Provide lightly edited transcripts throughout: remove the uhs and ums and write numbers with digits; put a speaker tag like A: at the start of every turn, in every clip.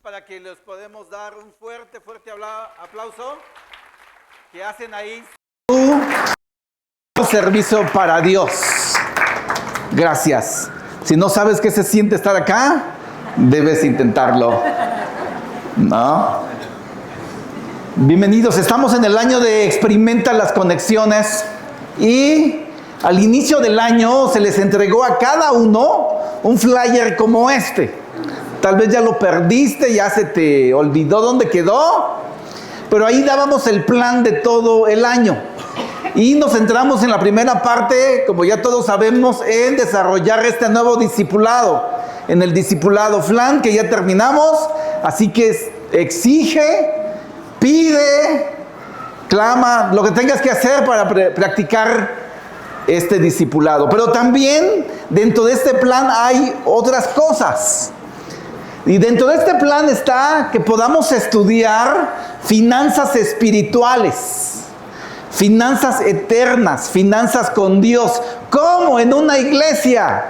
A: para que les podemos dar un fuerte aplauso que hacen ahí su servicio para Dios. Gracias. Si no sabes qué se siente estar acá, debes intentarlo. ¿No? Bienvenidos. Estamos en el año de Experimenta las Conexiones y al inicio del año se les entregó a cada uno un flyer como este. Tal vez ya lo perdiste, ya se te olvidó dónde quedó, pero ahí dábamos el plan de todo el año. Y nos centramos en la primera parte, como ya todos sabemos, en desarrollar este nuevo discipulado, en el discipulado FLAN, que ya terminamos. Así que exige, pide, clama, lo que tengas que hacer para practicar este discipulado. Pero también dentro de este plan hay otras cosas. Y dentro de este plan está que podamos estudiar finanzas espirituales, finanzas eternas, finanzas con Dios, como en una iglesia.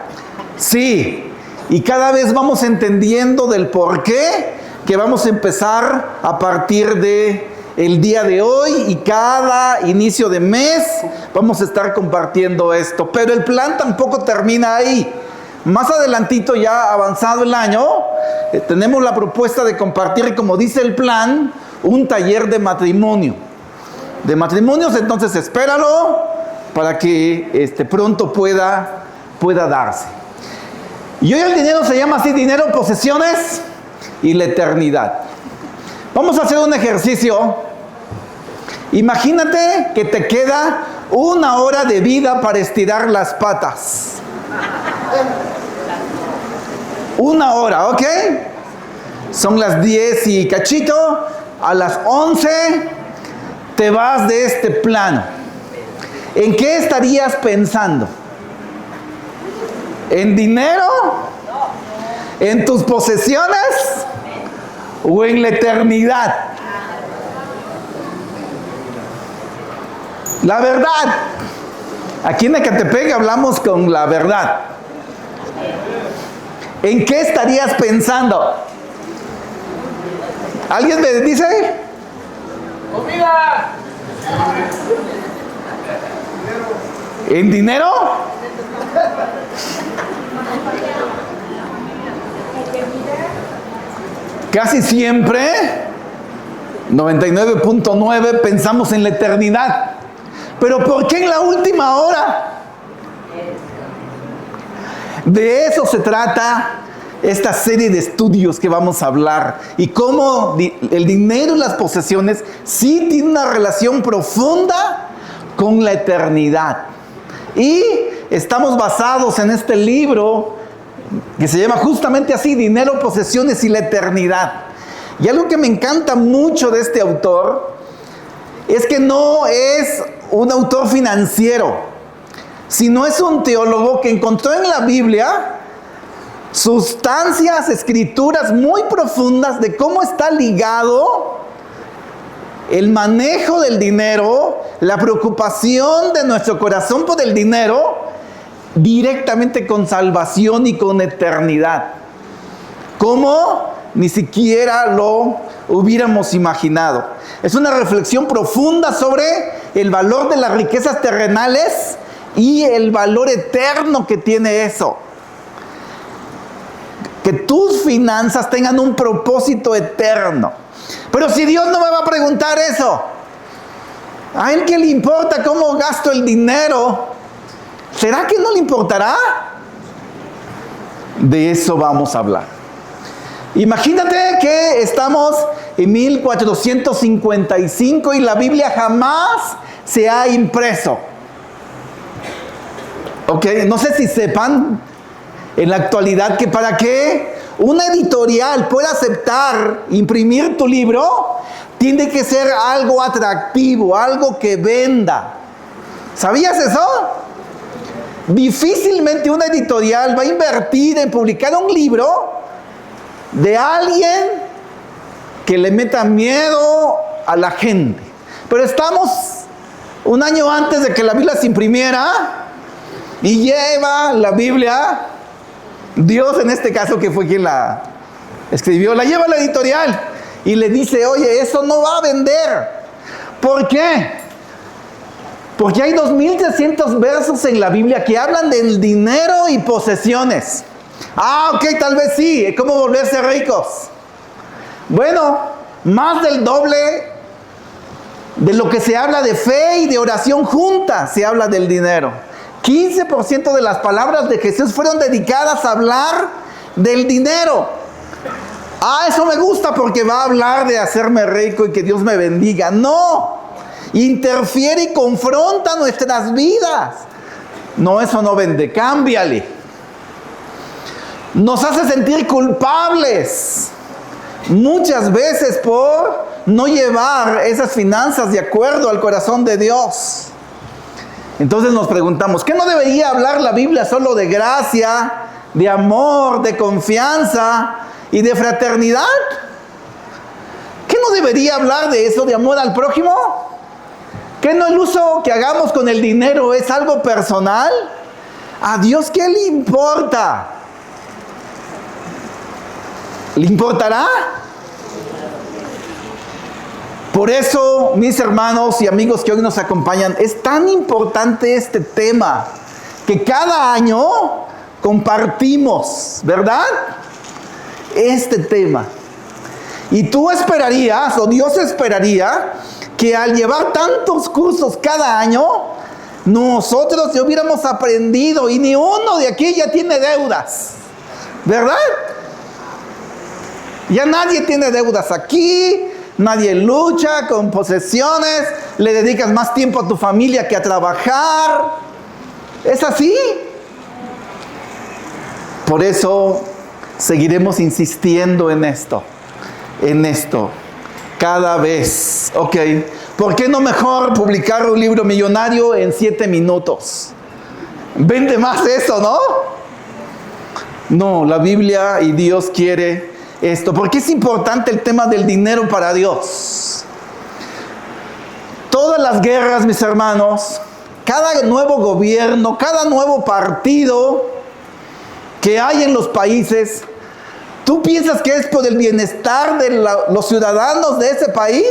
A: Sí, y cada vez vamos entendiendo del por qué, que vamos a empezar a partir de el día de hoy y cada inicio de mes vamos a estar compartiendo esto. Pero el plan tampoco termina ahí. Más adelantito, ya avanzado el año, tenemos la propuesta de compartir, como dice el plan, un taller de matrimonio. De matrimonios, entonces espéralo para que pronto pueda darse. Y hoy el dinero se llama así: dinero, posesiones y la eternidad. Vamos a hacer un ejercicio. Imagínate que te queda 1 hora de vida para estirar las patas. 1 hora, ¿ok? Son las 10 y cachito. A las 11 te vas de este plano. ¿En qué estarías pensando? ¿En dinero? ¿En tus posesiones? ¿O en la eternidad? La verdad. Aquí en Ecatepec hablamos con la verdad. ¿En qué estarías pensando? ¿Alguien me dice? ¡Comida! ¿En dinero? Casi siempre, 99.9, pensamos en la eternidad. ¿Pero por qué en la última hora? De eso se trata esta serie de estudios que vamos a hablar, y cómo el dinero y las posesiones sí tienen una relación profunda con la eternidad. Y estamos basados en este libro que se llama justamente así: Dinero, Posesiones y la Eternidad. Y algo que me encanta mucho de este autor es que no es un autor financiero, sino es un teólogo que encontró en la Biblia sustancias, escrituras muy profundas de cómo está ligado el manejo del dinero, la preocupación de nuestro corazón por el dinero, directamente con salvación y con eternidad. Como ni siquiera lo hubiéramos imaginado. Es una reflexión profunda sobre el valor de las riquezas terrenales y el valor eterno que tiene eso. Que tus finanzas tengan un propósito eterno. Pero si Dios no me va a preguntar eso, ¿a Él qué le importa cómo gasto el dinero? ¿Será que no le importará? De eso vamos a hablar. Imagínate que estamos en 1455 y la Biblia jamás se ha impreso. Ok, no sé si sepan en la actualidad que para que una editorial pueda aceptar imprimir tu libro, tiene que ser algo atractivo, algo que venda. ¿Sabías eso? Difícilmente una editorial va a invertir en publicar un libro de alguien que le meta miedo a la gente. Pero estamos 1 año antes de que la Biblia se imprimiera, y lleva la Biblia, Dios en este caso, que fue quien la escribió, la lleva a la editorial y le dice, oye, eso no va a vender. ¿Por qué? Porque hay 2300 versos en la Biblia que hablan del dinero y posesiones. Ah, ok, tal vez sí, ¿cómo volverse ricos? Bueno, más del doble de lo que se habla de fe y de oración juntas, se habla del dinero. 15% de las palabras de Jesús fueron dedicadas a hablar del dinero. Ah, eso me gusta porque va a hablar de hacerme rico y que Dios me bendiga. No, interfiere y confronta nuestras vidas. No, eso no vende, cámbiale. Nos hace sentir culpables muchas veces por no llevar esas finanzas de acuerdo al corazón de Dios. Entonces nos preguntamos, ¿qué no debería hablar la Biblia solo de gracia, de amor, de confianza y de fraternidad? ¿Qué no debería hablar de eso, de amor al prójimo? ¿Qué no el uso que hagamos con el dinero es algo personal? ¿A Dios qué le importa? ¿Le importará? Por eso, mis hermanos y amigos que hoy nos acompañan, es tan importante este tema que cada año compartimos, ¿verdad? Este tema. Y tú esperarías, o Dios esperaría, que al llevar tantos cursos cada año, nosotros ya hubiéramos aprendido y ni uno de aquí ya tiene deudas, ¿verdad? Ya nadie tiene deudas aquí. Nadie lucha con posesiones, le dedicas más tiempo a tu familia que a trabajar. ¿Es así? Por eso seguiremos insistiendo en esto, cada vez. Ok, ¿por qué no mejor publicar un libro millonario en 7 minutos? Vende más eso, ¿no? No, la Biblia y Dios quiere esto. ¿Por qué es importante el tema del dinero para Dios? Todas las guerras, mis hermanos, cada nuevo gobierno, cada nuevo partido que hay en los países, ¿tú piensas que es por el bienestar de los ciudadanos de ese país?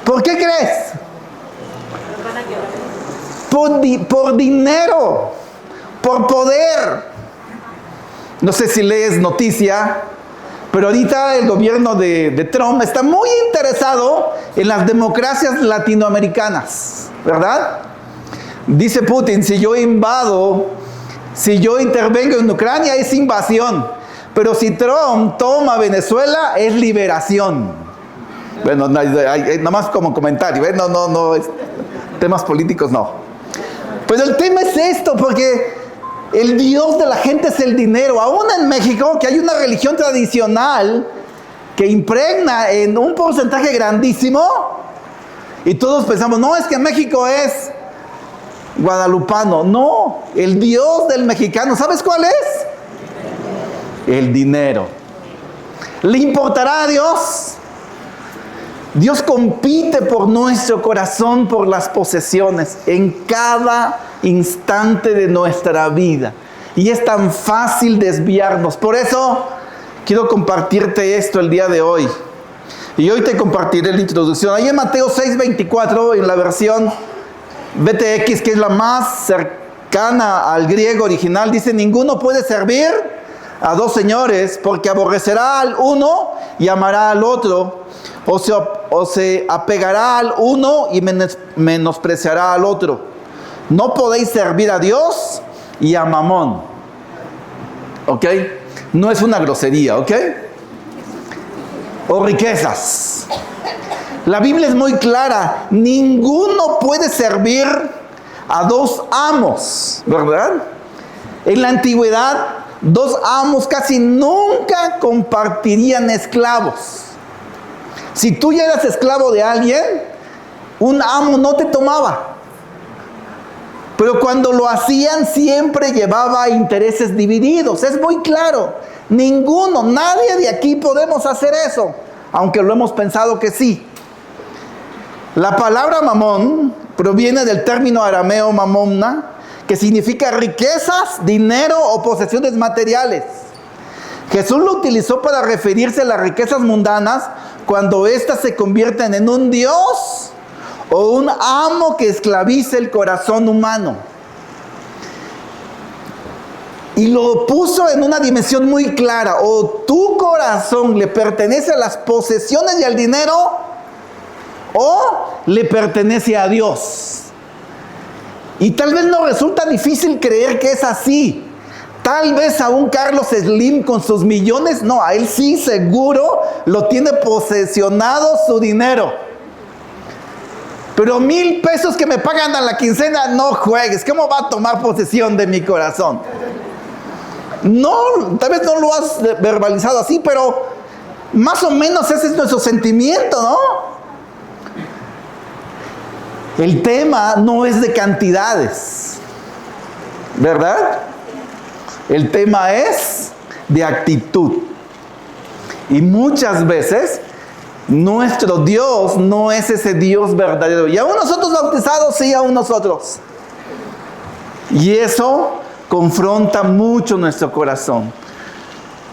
A: ¿Por qué crees? Por dinero, por poder. No sé si lees noticia, pero ahorita el gobierno de Trump está muy interesado en las democracias latinoamericanas, ¿verdad? Dice Putin, si yo intervengo en Ucrania es invasión, pero si Trump toma Venezuela es liberación. Bueno, nada más como comentario, ¿eh? No, temas políticos no. Pero el tema es esto, porque el Dios de la gente es el dinero. Aún en México, que hay una religión tradicional que impregna en un porcentaje grandísimo, y todos pensamos, no, es que México es guadalupano. No, el Dios del mexicano, ¿sabes cuál es? El dinero. ¿Le importará a Dios? Dios compite por nuestro corazón, por las posesiones, en cada instante de nuestra vida. Y es tan fácil desviarnos. Por eso quiero compartirte esto el día de hoy. Y hoy te compartiré la introducción. Ahí en Mateo 6:24, en la versión BTX, que es la más cercana al griego original, dice: ninguno puede servir a dos señores, porque aborrecerá al uno y amará al otro, o se apegará al uno y menospreciará al otro. No podéis servir a Dios y a Mamón. ¿Ok? No es una grosería, ¿ok? O riquezas. La Biblia es muy clara. Ninguno puede servir a dos amos, ¿verdad? En la antigüedad, dos amos casi nunca compartirían esclavos. Si tú ya eras esclavo de alguien, un amo no te tomaba. Pero cuando lo hacían, siempre llevaba intereses divididos. Es muy claro. Ninguno, nadie de aquí podemos hacer eso, aunque lo hemos pensado que sí. La palabra mamón proviene del término arameo mamona, que significa riquezas, dinero o posesiones materiales. Jesús lo utilizó para referirse a las riquezas mundanas cuando éstas se convierten en un Dios o un amo que esclaviza el corazón humano. Y lo puso en una dimensión muy clara: o tu corazón le pertenece a las posesiones y al dinero, o le pertenece a Dios. Y tal vez nos resulta difícil creer que es así. Tal vez a un Carlos Slim con sus millones, no, a él sí seguro lo tiene posesionado su dinero. Pero 1,000 pesos que me pagan a la quincena, no juegues. ¿Cómo va a tomar posesión de mi corazón? No, tal vez no lo has verbalizado así, pero más o menos ese es nuestro sentimiento, ¿no? El tema no es de cantidades, ¿verdad? El tema es de actitud. Y muchas veces nuestro Dios no es ese Dios verdadero. Y aún nosotros bautizados, sí, aún nosotros. Y eso confronta mucho nuestro corazón.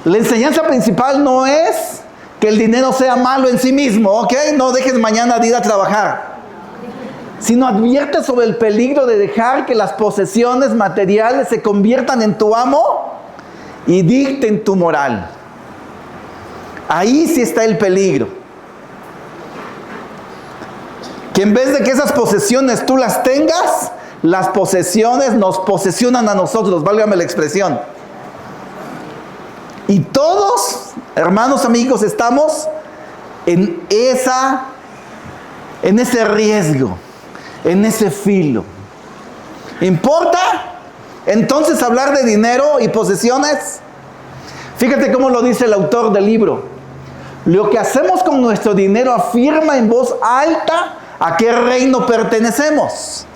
A: La enseñanza principal no es que el dinero sea malo en sí mismo, ¿ok? No dejes mañana de ir a trabajar. Sino advierte sobre el peligro de dejar que las posesiones materiales se conviertan en tu amo y dicten tu moral. Ahí sí está el peligro. Que en vez de que esas posesiones tú las tengas, las posesiones nos posesionan a nosotros, válgame la expresión. Y todos, hermanos, amigos, estamos en ese riesgo, en ese filo. ¿Importa entonces hablar de dinero y posesiones? Fíjate cómo lo dice el autor del libro. Lo que hacemos con nuestro dinero afirma en voz alta a qué reino pertenecemos.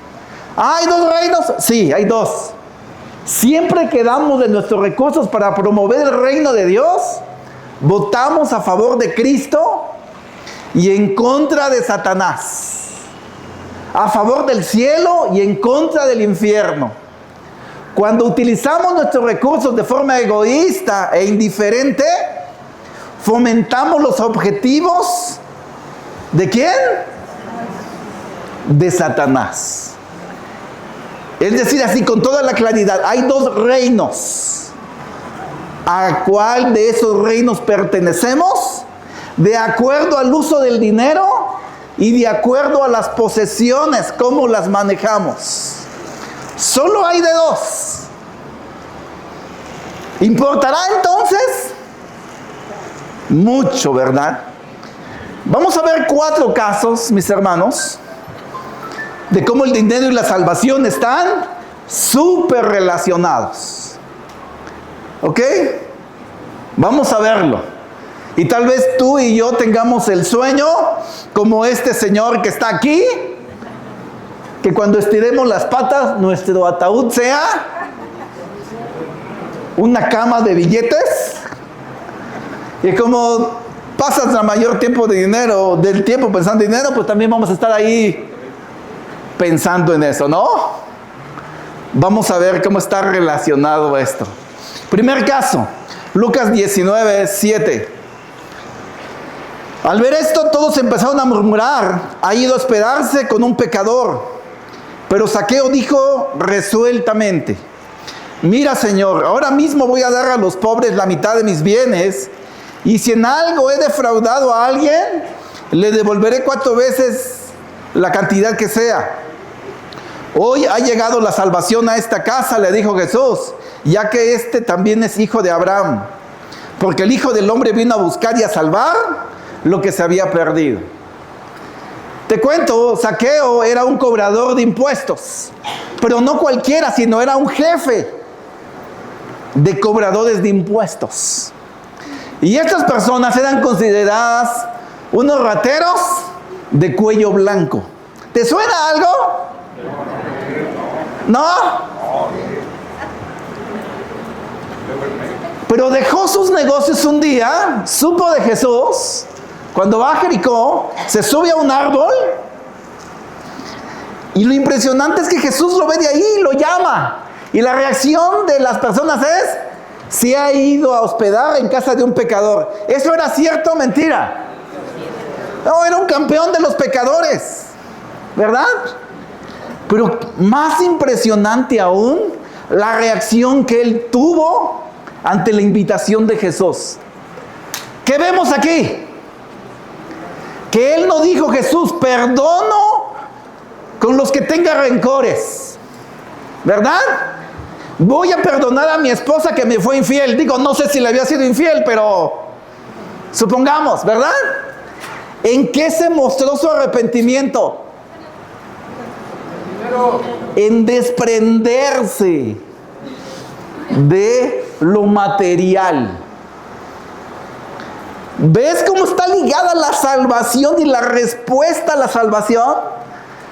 A: ¿Hay 2 reinos? Sí, hay 2. Siempre que damos de nuestros recursos para promover el reino de Dios, votamos a favor de Cristo y en contra de Satanás. A favor del cielo y en contra del infierno. Cuando utilizamos nuestros recursos de forma egoísta e indiferente, fomentamos los objetivos ¿de quién? De Satanás. Es decir, así con toda la claridad, hay 2 reinos. ¿A cuál de esos reinos pertenecemos? De acuerdo al uso del dinero y de acuerdo a las posesiones, cómo las manejamos. Solo hay de 2. ¿Importará entonces? Mucho, ¿verdad? Vamos a ver 4 casos, mis hermanos, de cómo el dinero y la salvación están súper relacionados. ¿Ok? Vamos a verlo. Y tal vez tú y yo tengamos el sueño, como este señor que está aquí, que cuando estiremos las patas, nuestro ataúd sea una cama de billetes. Y como pasas la mayor tiempo del tiempo pensando en dinero, pues también vamos a estar ahí pensando en eso, ¿no? Vamos a ver cómo está relacionado esto. Primer caso, Lucas 19:7. Al ver esto, todos empezaron a murmurar: ha ido a hospedarse con un pecador. Pero Zaqueo dijo resueltamente: mira, Señor, ahora mismo voy a dar a los pobres la mitad de mis bienes, y si en algo he defraudado a alguien, le devolveré 4 veces la cantidad que sea. Hoy ha llegado la salvación a esta casa, le dijo Jesús, ya que este también es hijo de Abraham, porque el Hijo del Hombre vino a buscar y a salvar lo que se había perdido. Te cuento, Zaqueo era un cobrador de impuestos, pero no cualquiera, sino era un jefe de cobradores de impuestos. Y estas personas eran consideradas unos rateros de cuello blanco. ¿Te suena algo? ¿No? Pero dejó sus negocios un día, supo de Jesús. Cuando va a Jericó, se sube a un árbol. Y lo impresionante es que Jesús lo ve de ahí y lo llama. Y la reacción de las personas es: se ha ido a hospedar en casa de un pecador. ¿Eso era cierto o mentira? No, era un campeón de los pecadores, ¿verdad? Pero más impresionante aún, la reacción que él tuvo ante la invitación de Jesús. ¿Qué vemos aquí? Que él no dijo: Jesús, perdono con los que tenga rencores, ¿verdad? Voy a perdonar a mi esposa que me fue infiel. Digo, no sé si le había sido infiel, pero supongamos, ¿verdad? ¿En qué se mostró su arrepentimiento? En desprenderse de lo material. ¿Ves cómo está ligada la salvación y la respuesta a la salvación?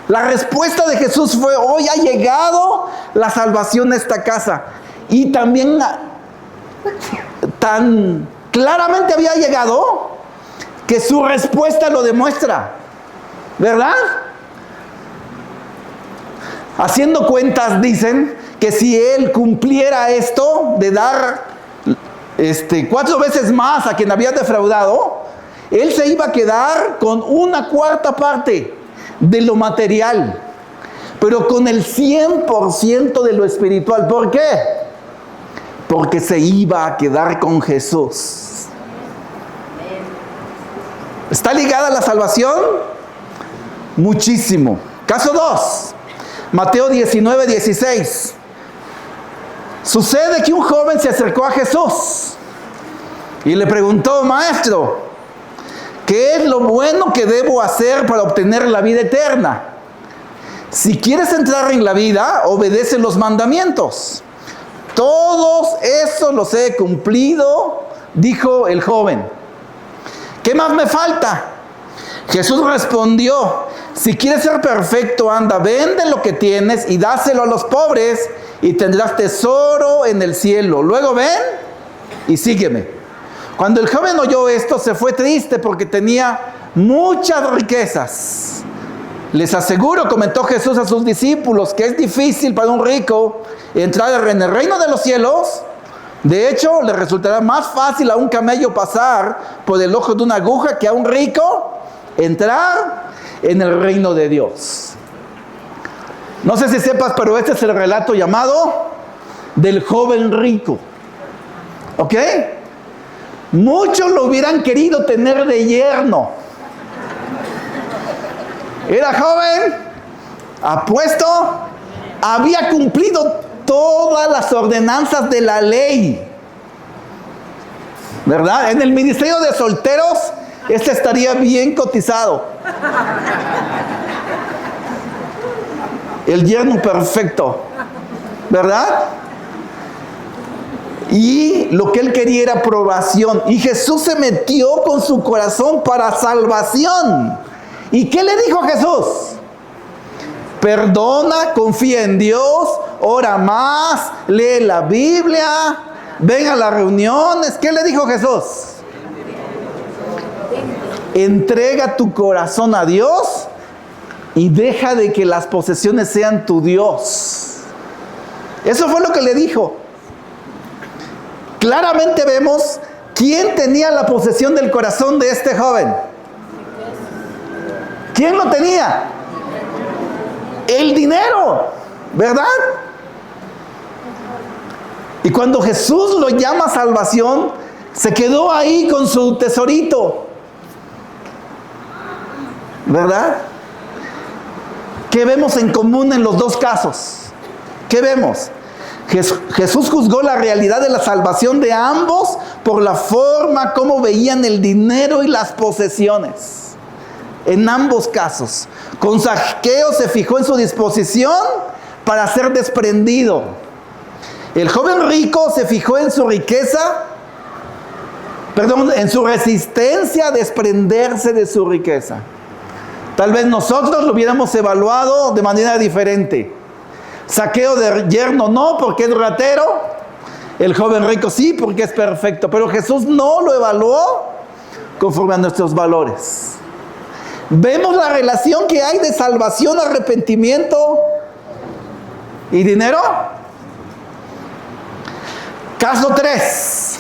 A: La respuesta de Jesús fue: hoy ha llegado la salvación a esta casa. Y también tan claramente había llegado que su respuesta lo demuestra, ¿verdad? Haciendo cuentas, dicen que si él cumpliera esto de dar 4 veces más a quien había defraudado, él se iba a quedar con 1/4 parte de lo material, pero con el 100% de lo espiritual. ¿Por qué? Porque se iba a quedar con Jesús. ¿Está ligada a la salvación? Muchísimo. Caso 2, Mateo 19:16. Sucede que un joven se acercó a Jesús y le preguntó: Maestro, ¿qué es lo bueno que debo hacer para obtener la vida eterna? Si quieres entrar en la vida, obedece los mandamientos. Todos esos los he cumplido, dijo el joven. ¿Qué más me falta? Jesús respondió: si quieres ser perfecto, anda, vende lo que tienes y dáselo a los pobres y tendrás tesoro en el cielo. Luego ven y sígueme. Cuando el joven oyó esto, se fue triste porque tenía muchas riquezas. Les aseguro, comentó Jesús a sus discípulos, que es difícil para un rico entrar en el reino de los cielos. De hecho, le resultará más fácil a un camello pasar por el ojo de una aguja que a un rico entrar en el reino de Dios. No sé si sepas, pero este es el relato llamado del joven rico. ¿Ok? Muchos lo hubieran querido tener de yerno. Era joven, apuesto, había cumplido todas las ordenanzas de la ley, ¿verdad? En el ministerio de solteros, este estaría bien cotizado. El yerno perfecto, ¿verdad? Y lo que él quería era aprobación. Y Jesús se metió con su corazón para salvación. ¿Y qué le dijo Jesús? Perdona, confía en Dios, ora más, lee la Biblia, ven a las reuniones. ¿Qué le dijo Jesús? Entrega tu corazón a Dios y deja de que las posesiones sean tu Dios. Eso fue lo que le dijo. Claramente vemos quién tenía la posesión del corazón de este joven. ¿Quién lo tenía? El dinero, ¿verdad? Y cuando Jesús lo llama salvación, se quedó ahí con su tesorito, ¿verdad? ¿Qué vemos en común en los dos casos? ¿Qué vemos? Jesús juzgó la realidad de la salvación de ambos por la forma como veían el dinero y las posesiones. En ambos casos. Con Zaqueo se fijó en su disposición para ser desprendido. El joven rico se fijó en su riqueza, en su resistencia a desprenderse de su riqueza. Tal vez nosotros lo hubiéramos evaluado de manera diferente. Zaqueo de yerno no, porque es ratero. El joven rico sí, porque es perfecto. Pero Jesús no lo evaluó conforme a nuestros valores. Vemos la relación que hay de salvación, arrepentimiento y dinero. Caso 3.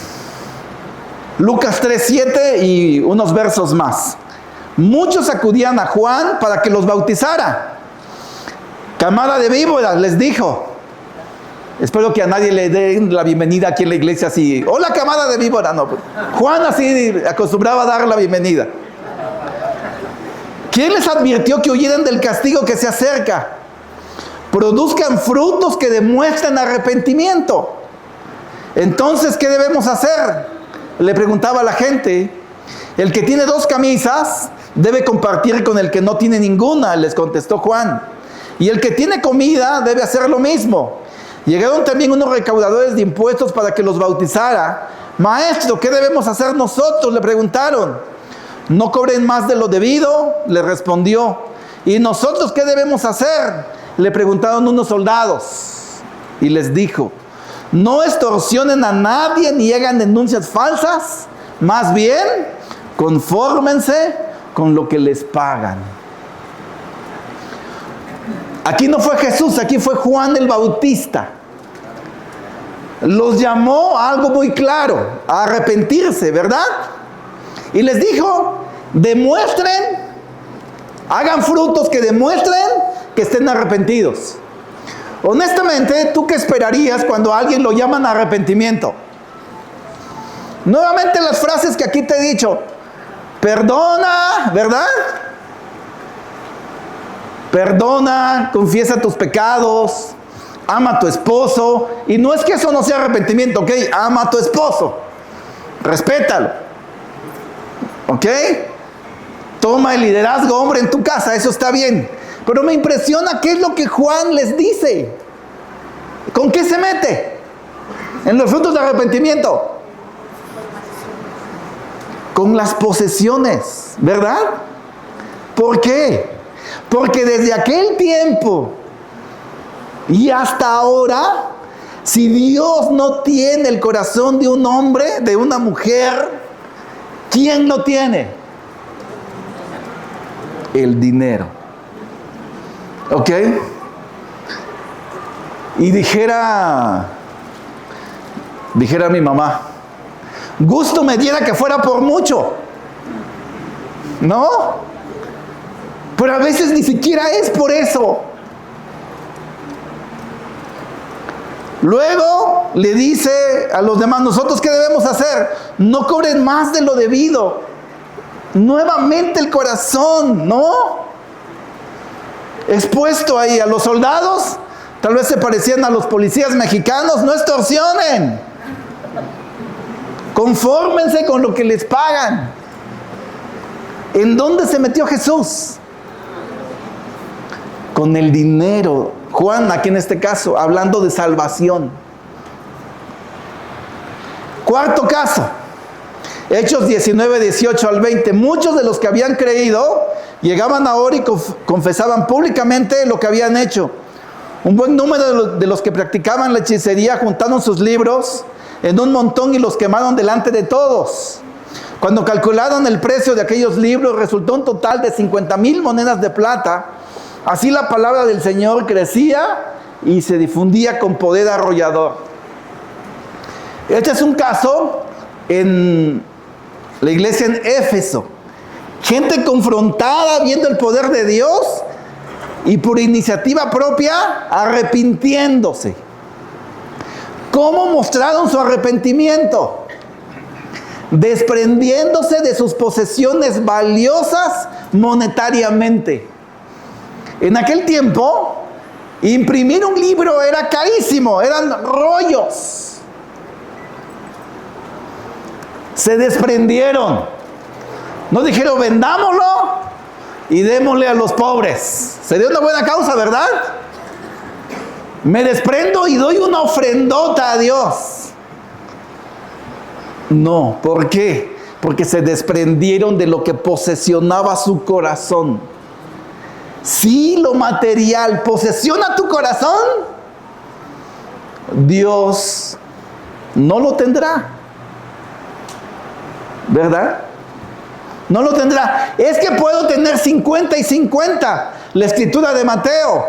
A: Lucas 3:7 y unos versos más. Muchos acudían a Juan para que los bautizara. Camada de víboras, les dijo. Espero que a nadie le den la bienvenida aquí en la iglesia así. Hola, camada de víbora. No, Juan así acostumbraba a dar la bienvenida. ¿Quién les advirtió que huyeran del castigo que se acerca? Produzcan frutos que demuestren arrepentimiento. Entonces, ¿qué debemos hacer? Le preguntaba a la gente. El que tiene 2 camisas debe compartir con el que no tiene ninguna, les contestó Juan. Y el que tiene comida debe hacer lo mismo. Llegaron también unos recaudadores de impuestos para que los bautizara. Maestro, ¿qué debemos hacer nosotros?, le preguntaron. No cobren más de lo debido, le respondió. ¿Y nosotros qué debemos hacer?, le preguntaron unos soldados. Y les dijo, no extorsionen a nadie ni hagan denuncias falsas. Más bien, confórmense con lo que les pagan. Aquí no fue Jesús, aquí fue Juan el Bautista. Los llamó a algo muy claro, a arrepentirse, ¿verdad? Y les dijo, demuestren, hagan frutos que demuestren que estén arrepentidos. Honestamente, ¿tú qué esperarías cuando a alguien lo llaman a arrepentimiento? Nuevamente las frases que aquí te he dicho, perdona, ¿verdad? Perdona, confiesa tus pecados, ama a tu esposo. Y no es que eso no sea arrepentimiento, ¿ok? Ama a tu esposo, respétalo, ¿ok? Toma el liderazgo, hombre, en tu casa, eso está bien. Pero me impresiona qué es lo que Juan les dice. ¿Con qué se mete? En los frutos de arrepentimiento. Con las posesiones, ¿verdad? ¿Por qué? Porque desde aquel tiempo y hasta ahora, si Dios no tiene el corazón de un hombre, de una mujer, ¿quién lo tiene? El dinero. ¿Ok? Y dijera mi mamá, gusto me diera que fuera por mucho, ¿no? Pero a veces ni siquiera es por eso. Luego le dice a los demás, ¿nosotros qué debemos hacer? No cobren más de lo debido. Nuevamente el corazón, ¿no? Expuesto ahí a los soldados, tal vez se parecían a los policías mexicanos, no extorsionen. Confórmense con lo que les pagan. ¿En dónde se metió Jesús? Con el dinero. Juan, aquí en este caso, hablando de salvación. Cuarto caso. Hechos 19, 18 al 20. Muchos de los que habían creído llegaban ahora y confesaban públicamente lo que habían hecho. Un buen número de los que practicaban la hechicería juntaron sus libros en un montón y los quemaron delante de todos. Cuando calcularon el precio de aquellos libros, resultó un total de 50,000 monedas de plata. Así la palabra del Señor crecía y se difundía con poder arrollador. Este es un caso en la iglesia en Éfeso. Gente confrontada viendo el poder de Dios y por iniciativa propia arrepintiéndose. ¿Cómo mostraron su arrepentimiento? Desprendiéndose de sus posesiones valiosas monetariamente. En aquel tiempo, imprimir un libro era carísimo, eran rollos. Se desprendieron. No dijeron, vendámoslo y démosle a los pobres. Sería una buena causa, ¿verdad? Me desprendo y doy una ofrendota a Dios. No, ¿por qué? Porque se desprendieron de lo que posesionaba su corazón. Si lo material posesiona tu corazón, Dios no lo tendrá. ¿Verdad? No lo tendrá. Es que puedo tener 50 y 50. La escritura de Mateo.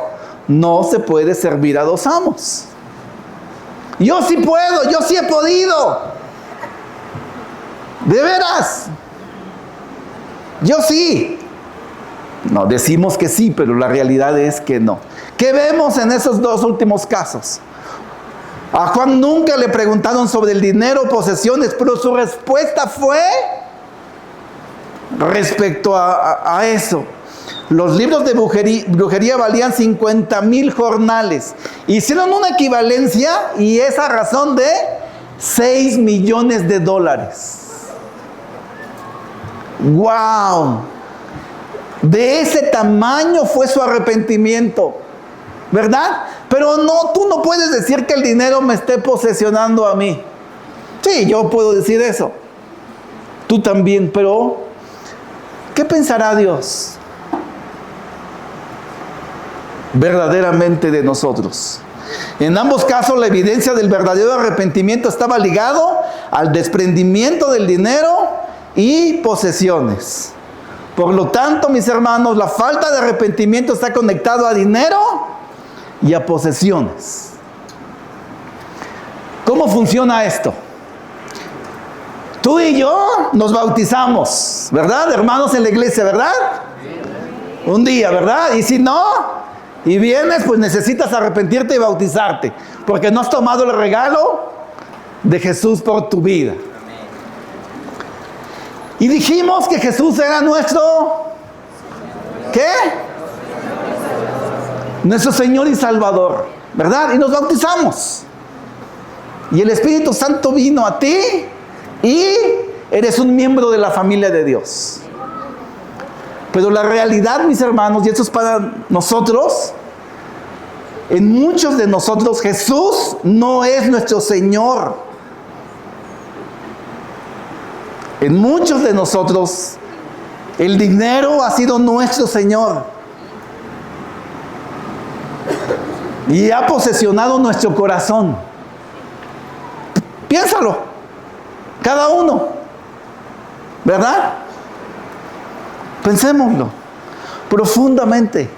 A: No se puede servir a dos amos. Yo sí puedo, yo sí he podido. ¿De veras? Yo sí. No, decimos que sí, pero la realidad es que no. ¿Qué vemos en esos dos últimos casos? A Juan nunca le preguntaron sobre el dinero o posesiones, pero su respuesta fue respecto a eso. Los libros de brujería valían 50,000 jornales. Hicieron una equivalencia y es a razón de $6 millones. ¡Wow! De ese tamaño fue su arrepentimiento, ¿verdad? Pero no, tú no puedes decir que el dinero me esté posesionando a mí. Sí, yo puedo decir eso. Tú también, pero ¿qué pensará Dios verdaderamente de nosotros? En ambos casos, la evidencia del verdadero arrepentimiento estaba ligado al desprendimiento del dinero y posesiones. Por lo tanto, mis hermanos, la falta de arrepentimiento está conectado a dinero y a posesiones. ¿Cómo funciona esto? Tú y yo nos bautizamos, ¿verdad? Hermanos en la iglesia, ¿verdad? Un día, ¿verdad? Y si no, y vienes, pues necesitas arrepentirte y bautizarte, porque no has tomado el regalo de Jesús por tu vida. Y dijimos que Jesús era nuestro, ¿qué? Nuestro Señor y Salvador, ¿verdad? Y nos bautizamos. Y el Espíritu Santo vino a ti y eres un miembro de la familia de Dios. Pero la realidad, mis hermanos, y esto es para nosotros, en muchos de nosotros Jesús no es nuestro Señor. En muchos de nosotros el dinero ha sido nuestro Señor y ha posesionado nuestro corazón. Piénsalo, cada uno, ¿verdad? Pensémoslo profundamente.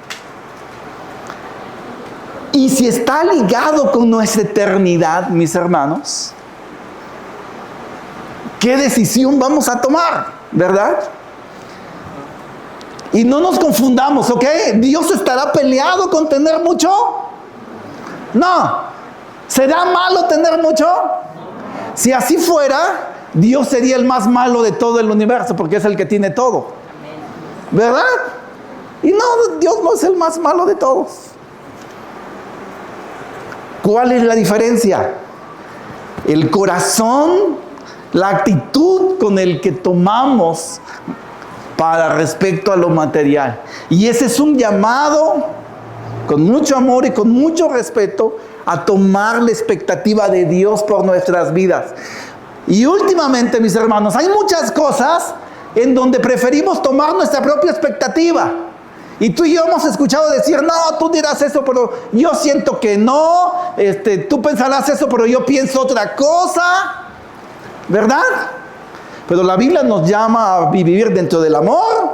A: Y si está ligado con nuestra eternidad, mis hermanos, ¿qué decisión vamos a tomar? ¿Verdad? Y no nos confundamos, ¿ok? ¿Dios estará peleado con tener mucho? No. ¿Será malo tener mucho? Si así fuera, Dios sería el más malo de todo el universo, porque es el que tiene todo. ¿Verdad? Y no, Dios no es el más malo de todos. ¿Cuál es la diferencia? El corazón, la actitud con el que tomamos para respecto a lo material. Y ese es un llamado con mucho amor y con mucho respeto a tomar la expectativa de Dios por nuestras vidas. Y últimamente, mis hermanos, hay muchas cosas en donde preferimos tomar nuestra propia expectativa. Y tú y yo hemos escuchado decir, no, tú dirás eso, pero yo siento que no. Tú pensarás eso, pero yo pienso otra cosa. ¿Verdad? Pero la Biblia nos llama a vivir dentro del amor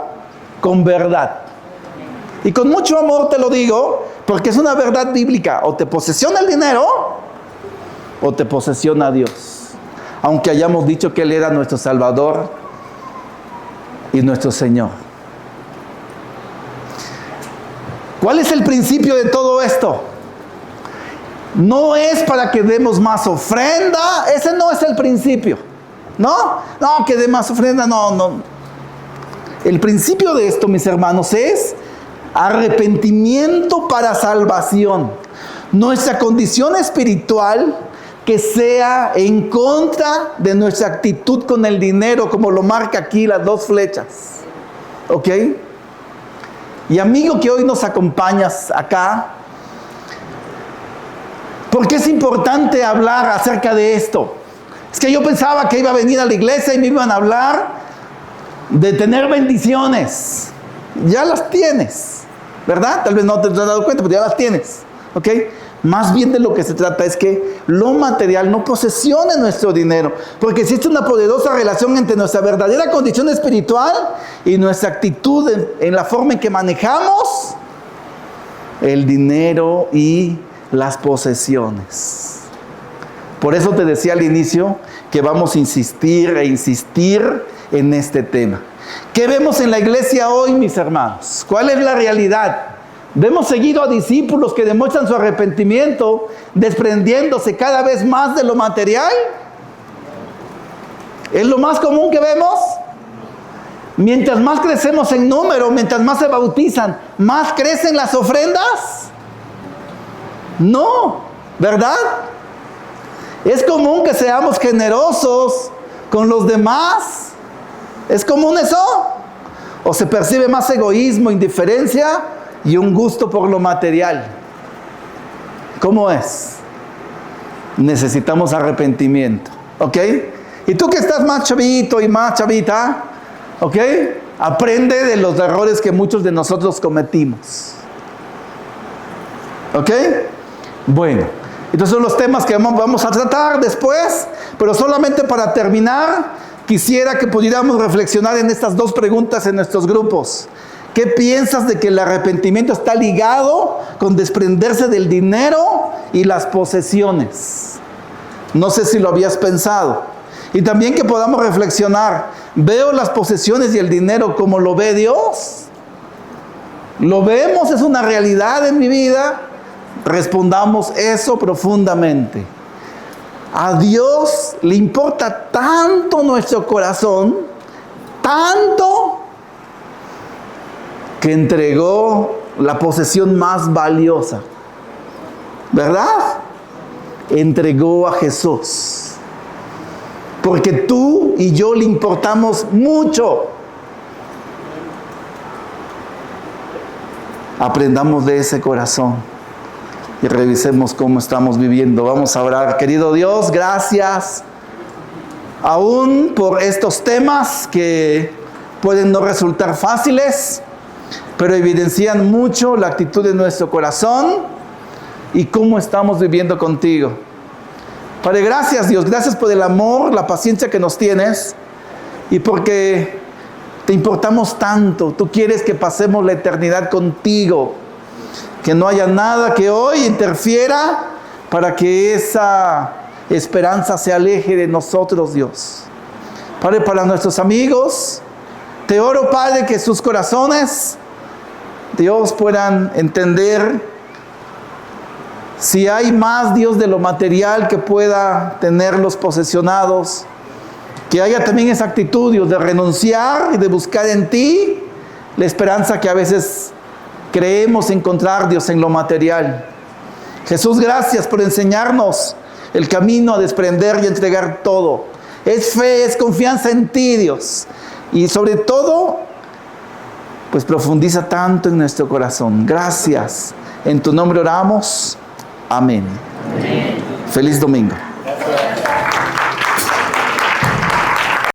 A: con verdad. Y con mucho amor te lo digo, porque es una verdad bíblica. O te posesiona el dinero, o te posesiona Dios. Aunque hayamos dicho que Él era nuestro Salvador y nuestro Señor. ¿Cuál es el principio de todo esto? No es para que demos más ofrenda, ese no es el principio. No, que dé más ofrenda, no. El principio de esto, mis hermanos, es arrepentimiento para salvación. Nuestra condición espiritual que sea en contra de nuestra actitud con el dinero, como lo marca aquí las dos flechas. ¿Ok? Y amigo que hoy nos acompañas acá, ¿por qué es importante hablar acerca de esto? Es que yo pensaba que iba a venir a la iglesia y me iban a hablar de tener bendiciones. Ya las tienes, ¿verdad? Tal vez no te has dado cuenta, pero ya las tienes, ¿ok? Más bien de lo que se trata es que lo material no posesione nuestro dinero, porque existe una poderosa relación entre nuestra verdadera condición espiritual y nuestra actitud en la forma en que manejamos el dinero y las posesiones. Por eso te decía al inicio que vamos a insistir e insistir en este tema. ¿Qué vemos en la iglesia hoy, mis hermanos? ¿Cuál es la realidad? Vemos seguido a discípulos que demuestran su arrepentimiento, desprendiéndose cada vez más de lo material. ¿Es lo más común que vemos? Mientras más crecemos en número, mientras más se bautizan, ¿más crecen las ofrendas? No, ¿verdad? Es común que seamos generosos con los demás. ¿Es común eso? ¿O se percibe más egoísmo, indiferencia y un gusto por lo material? ¿Cómo es? Necesitamos arrepentimiento, ¿ok? Y tú que estás más chavito y más chavita, ¿ok? Aprende de los errores que muchos de nosotros cometimos. ¿Ok? Bueno, estos son los temas que vamos a tratar después, pero solamente para terminar, quisiera que pudiéramos reflexionar en estas dos preguntas en nuestros grupos. ¿Qué piensas de que el arrepentimiento está ligado con desprenderse del dinero y las posesiones? No sé si lo habías pensado. Y también que podamos reflexionar, ¿veo las posesiones y el dinero como lo ve Dios? ¿Lo vemos? ¿Es una realidad en mi vida? Respondamos eso profundamente. A Dios le importa tanto nuestro corazón, tanto, que entregó la posesión más valiosa, ¿verdad? Entregó a Jesús. Porque tú y yo le importamos mucho. Aprendamos de ese corazón y revisemos cómo estamos viviendo. Vamos a orar. Querido Dios, gracias aún por estos temas que pueden no resultar fáciles, pero evidencian mucho la actitud de nuestro corazón y cómo estamos viviendo contigo. Padre, gracias Dios, gracias por el amor, la paciencia que nos tienes y porque te importamos tanto. Tú quieres que pasemos la eternidad contigo, que no haya nada que hoy interfiera para que esa esperanza se aleje de nosotros, Dios. Padre, para nuestros amigos, te oro, Padre, que sus corazones, Dios, puedan entender si hay más, Dios, de lo material que pueda tenerlos posesionados, que haya también esa actitud, Dios, de renunciar y de buscar en ti la esperanza que a veces creemos encontrar, Dios, en lo material. Jesús, gracias por enseñarnos el camino a desprender y entregar todo. Es fe, es confianza en ti, Dios. Y sobre todo, pues profundiza tanto en nuestro corazón. Gracias. En tu nombre oramos. Amén. Amén. Feliz domingo.